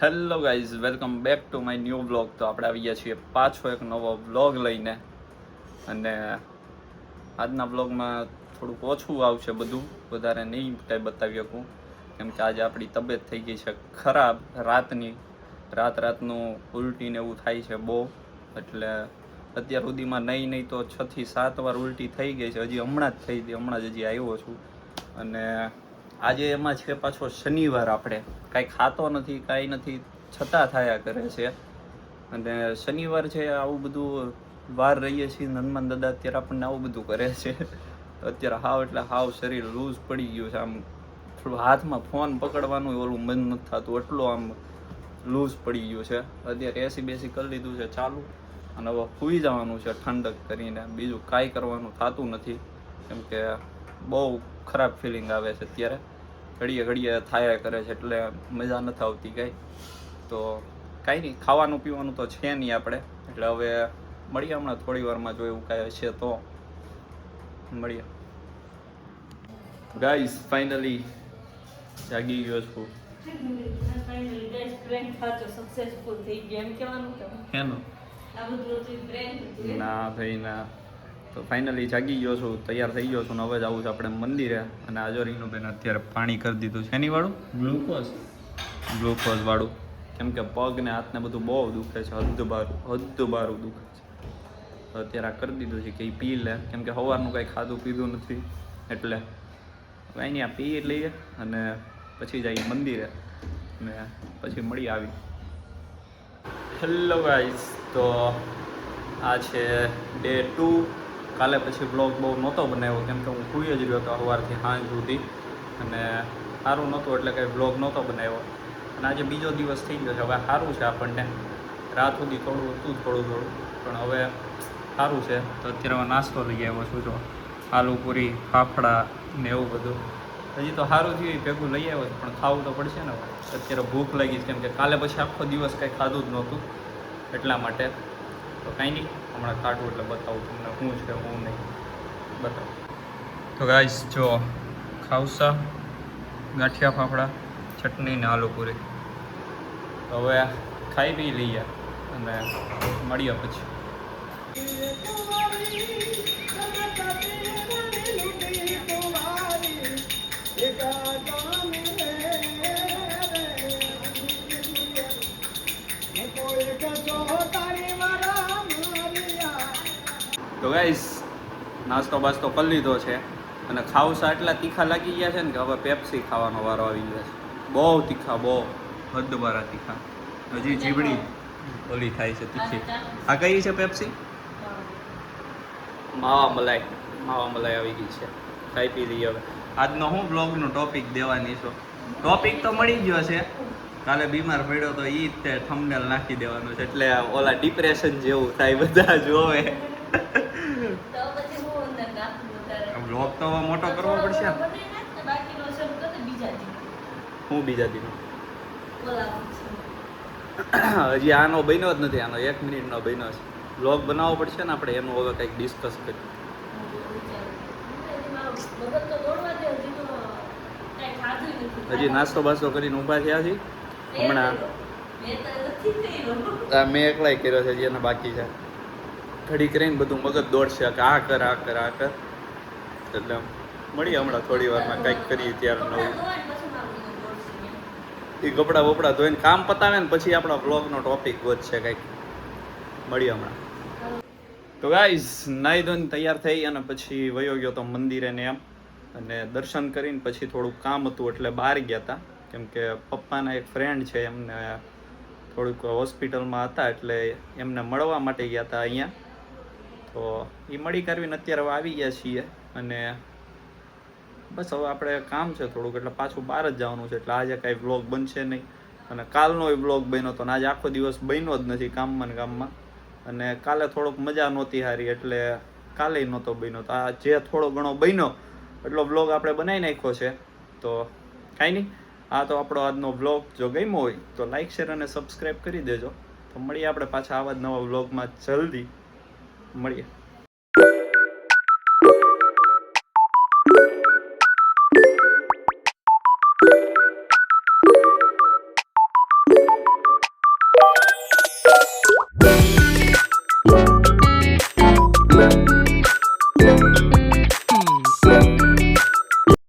Hello guys, welcome back to my new vlog. તો આપણે આવી ગયા છીએ પાછો એક નવો વ્લોગ લઈને. અને આજના વ્લોગમાં થોડુંક ઓછું આવશે, બધું વધારે નહીં કાંઈ બતાવી શકું, કેમ કે આજે આપણી તબિયત થઈ ગઈ છે ખરાબ. રાતનું ઉલટી ને એવું થાય છે બહુ, એટલે અત્યાર સુધીમાં નહીં તો 6 થી 7 વાર ઉલટી થઈ ગઈ છે. હજી હમણાં જ થઈ હતી, હમણાં જ હજી આવ્યો છું. અને આજે એમાં છે પાછો શનિવાર, આપણે કાંઈ ખાતો નથી, કાંઈ નથી, છતાં થયા કરે છે. અને શનિવાર છે, આવું બધું વાર રહીએ છીએ હનુમાન દાદા, અત્યારે આપણને આવું બધું કરે છે. અત્યારે હાવ શરીર લૂઝ પડી ગયું છે. આમ થોડું હાથમાં ફોન પકડવાનું ઓલું મન નથી થતું, એટલું આમ લૂઝ પડી ગયું છે. અત્યારે એસી બેસી કરી લીધું છે ચાલુ, અને હવે સૂઈ જવાનું છે ઠંડક કરીને. બીજું કાંઈ કરવાનું થતું નથી, કેમ કે બહુ ખરાબ ફિલિંગ આવે છે અત્યારે. ઘડીએ થાયા કરે છે, એટલે મજા નથી આવતી કાંઈ. તો કાંઈ નહીં, ખાવાનું પીવાનું તો છે નહીં આપણે, એટલે હવે મળીએ હમણાં થોડી વારમાં. જો એવું કાંઈ હશે તો મળીએ. ગાઈસ, ફાઇનલી જાગી ગયો છું. ના ભાઈ ના. તો ફાઇનલી જાગી ગયો છું, તૈયાર થઈ ગયો છું, ને હવે જવું છે આપણે મંદિરે. અને આ જો રીનુબેન અત્યારે પાણી કરી દીધું છે. એની વાળું ગ્લુકોઝ વાળું, કેમ કે પગ ને હાથ ને બધું બહુ દુખે છે, હદ બારું દુખે છે. અત્યારે આ કરી દીધું છે કે એ પી લે, કેમ કે સવારનું કાંઈ ખાધું પીધું નથી, એટલે કાંઈ નહીં, આ પી લઈએ અને પછી જઈએ મંદિરે, ને પછી મળી આવી. હેલો ગાઈસ, તો આ છે ડે 2. કાલે પછી બ્લોગ બહુ નહોતો બનાવ્યો, કેમ કે હું સૂઈ જ રહ્યો હતો સવારથી સાંજ સુધી, અને સારું નહોતું એટલે કંઈ બ્લોગ નહોતો બનાવ્યો. અને આજે બીજો દિવસ થઈ ગયો છે. હવે સારું છે આપણને, રાત સુધી થોડું હતું પણ હવે સારું છે. તો અત્યારે હવે નાસ્તો લઈ આવ્યો છું, જો આલુ પૂરી, ફાફડા ને એવું બધું. હજી તો સારું થયું ભેગું લઈ આવ્યો છે, પણ ખાવું તો પડશે ને. અત્યારે ભૂખ લાગી છે, કેમ કે કાલે પછી આખો દિવસ કાંઈ ખાધું જ નહોતું, એટલા માટે. તો કાંઈ નહીં, હમણાં કાઢું એટલે બતાવું તમને શું છે હું નહીં બતાવું. તો ગાઈસ જો, ખાવસા, ગાંઠિયા ફાફડા, ચટણી ને આલુ પૂરી. હવે ખાઈ પી લઈએ અને મળીએ પછી. તો ગાઈસ, નાસ્તો બાસ્તો કરી લીધો છે, અને ખાવસા એટલા તીખા લાગી ગયા છે ને કે હવે પેપ્સી ખાવાનો વારો આવી ગયો છે. બહુ તીખા, બહુ હદબારા તીખા. હજી જીબડી ઓલી થાય છે તીખી. આ કઈ છે પેપ્સી? માવા મલાઈ આવી ગઈ છે. ખાઈ પી લઈએ હવે. આજનો હું બ્લોગનો ટોપિક દેવાની છું. ટોપિક તો મળી ગયો છે, કાલે બીમાર પડ્યો તો ઈ જ થંબનેલ નાખી દેવાનું છે, એટલે ઓલા ડિપ્રેશન જેવું થાય, બધા જોવે. બ્લોગ તો મોટો કરવો પડશે. હું બીજા દિન હજી આનો બન્યો જ નથી, આનો 1 મિનિટનો બન્યો છે. બ્લોગ બનાવવો પડશે ને આપણે, એનું હવે કંઈક ડિસ્કસ કરીએ. હજી નાસ્તો બાસ્તો કરીને ઊભા થયા છે હમણાં. મેં એકલાય કર્યો છે, જેને બાકી છે. ઘડી કરીને બધું મગજ દોડશે કે આ કર. એટલે મળીએ હમણાં થોડી વારમાં, કંઈક કરીએ ત્યારે નવું. એ કપડાં બપડા ધોઈને કામ પતાવે ને પછી આપણા બ્લોગનો ટોપિક વધશે કંઈક. મળીએ હમણાં. તો ગાઈઝ, નાહી ધોઈને તૈયાર થઈ અને પછી વયો ગયો તો મંદિરે ને એમ. અને દર્શન કરીને પછી થોડુંક કામ હતું એટલે બહાર ગયા હતા, કેમ કે પપ્પાના એક ફ્રેન્ડ છે, એમને થોડુંક હોસ્પિટલમાં હતા, એટલે એમને મળવા માટે ગયા હતા અહીંયા. તો એ મળી કરવીને અત્યારે હવે આવી ગયા છીએ. અને બસ હવે આપણે કામ છે થોડુંક, એટલે પાછું બહાર જ જવાનું છે, એટલે આજે કાંઈ વ્લોગ બનશે નહીં. અને કાલનો વ્લોગ બન્યો હતો, ને આજે આખો દિવસ બન્યો જ નથી કામમાં ને કામમાં. અને કાલે થોડોક મજા નહોતી હારી, એટલે કાલે નહોતો બન્યો. તો આ જે થોડો ઘણો બન્યો એટલો વ્લોગ આપણે બનાવી નાખ્યો છે. તો કાંઈ નહીં, આ તો આપણો આજનો વ્લોગ. જો ગમ્યો હોય તો લાઈક, શેર અને સબસ્ક્રાઈબ કરી દેજો. તો મળીએ આપણે પાછા આવા જ નવા વ્લોગમાં જલ્દી મળીએ.